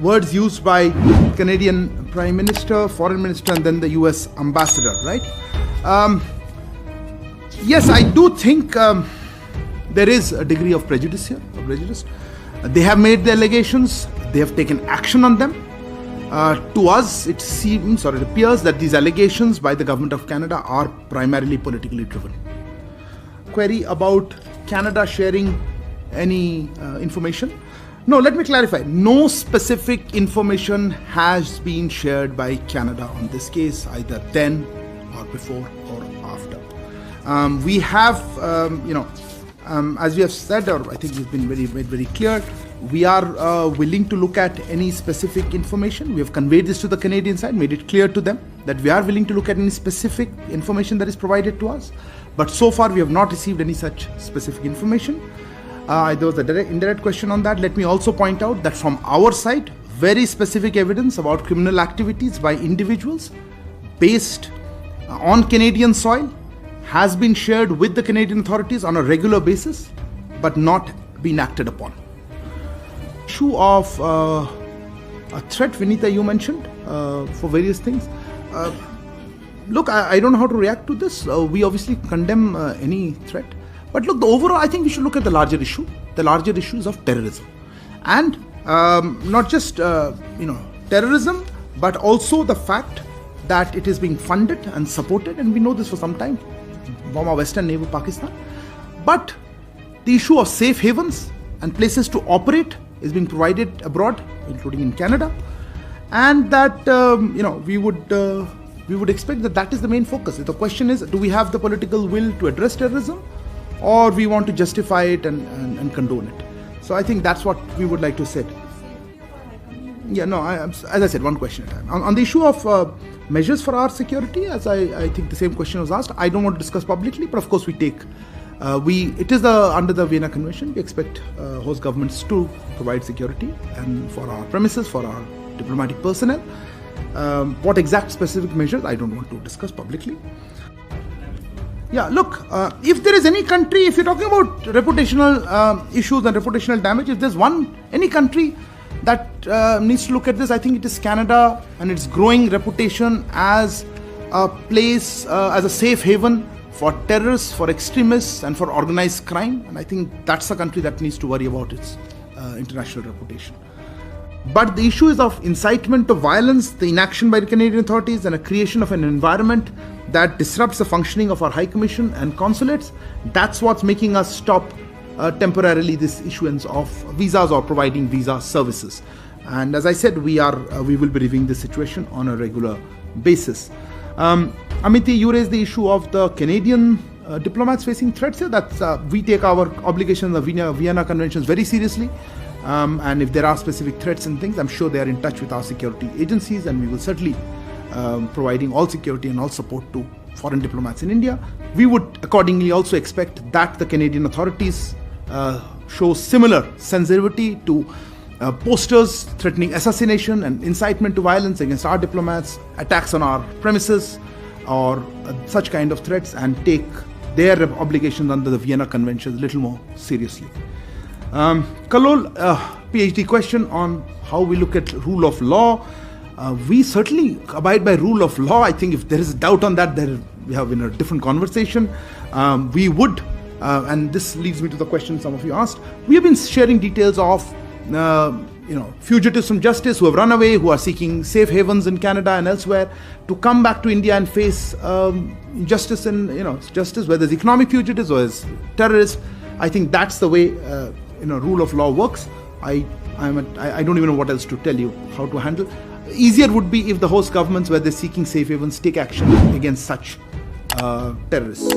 words used by Canadian Prime Minister, Foreign Minister, and then the US Ambassador, right? Yes, I do think there is a degree of prejudice here, They have made the allegations, they have taken action on them. To us, it seems or it appears that these allegations by the Government of Canada are primarily politically driven. Query about Canada sharing any information. No, let me clarify. No specific information has been shared by Canada on this case, either then or before or after. We have, as we have said, or I think we've been very clear, we are willing to look at any specific information. We have conveyed this to the Canadian side, made it clear to them that we are willing to look at any specific information that is provided to us. But so far, we have not received any such specific information. There was a indirect question on that. Let me also point out that from our side, very specific evidence about criminal activities by individuals based on Canadian soil has been shared with the Canadian authorities on a regular basis, but not been acted upon. Issue of a threat, Vinita, you mentioned for various things. Look, I don't know how to react to this. We obviously condemn any threat. But look, the overall, I think we should look at the larger issue. The larger issue is of terrorism. And not just, terrorism, but also the fact that it is being funded and supported. And we know this for some time from our western neighbor, Pakistan. But the issue of safe havens and places to operate is being provided abroad, including in Canada. And that, we would expect that is the main focus. The question is, do we have the political will to address terrorism, or we want to justify it and condone it? So I think that's what we would like to say. Yeah, no, as I said, one question at a time. On the issue of measures for our security, as I think the same question was asked, I don't want to discuss publicly, but of course we take, it is under the Vienna Convention, we expect host governments to provide security and for our premises, for our diplomatic personnel. What exact specific measures, I don't want to discuss publicly. Yeah, look, if there is any country, if you're talking about reputational issues and reputational damage, if there's any country that needs to look at this, I think it is Canada and its growing reputation as a place, as a safe haven for terrorists, for extremists, and for organized crime. And I think that's a country that needs to worry about its international reputation. But the issue is of incitement to violence, the inaction by the Canadian authorities, and a creation of an environment that disrupts the functioning of our High Commission and consulates. That's what's making us stop temporarily this issuance of visas or providing visa services. And as I said, we will be reviewing the situation on a regular basis. Amity, you raised the issue of the Canadian diplomats facing threats here. We take our obligations of Vienna Conventions very seriously. And if there are specific threats and things, I'm sure they are in touch with our security agencies, and we will certainly providing all security and all support to foreign diplomats in India. We would accordingly also expect that the Canadian authorities show similar sensitivity to posters threatening assassination and incitement to violence against our diplomats, attacks on our premises, or such kind of threats, and take their obligations under the Vienna Convention a little more seriously. Kalol, PhD question on how we look at rule of law. We certainly abide by rule of law. I think if there is a doubt on that, we have a different conversation. We would, and this leads me to the question some of you asked. We have been sharing details of, fugitives from justice who have run away, who are seeking safe havens in Canada and elsewhere, to come back to India and face justice justice, whether it's economic fugitives or as terrorists. I think that's the way rule of law works. I don't even know what else to tell you how to handle. Easier would be if the host governments, where they're seeking safe havens, take action against such terrorists.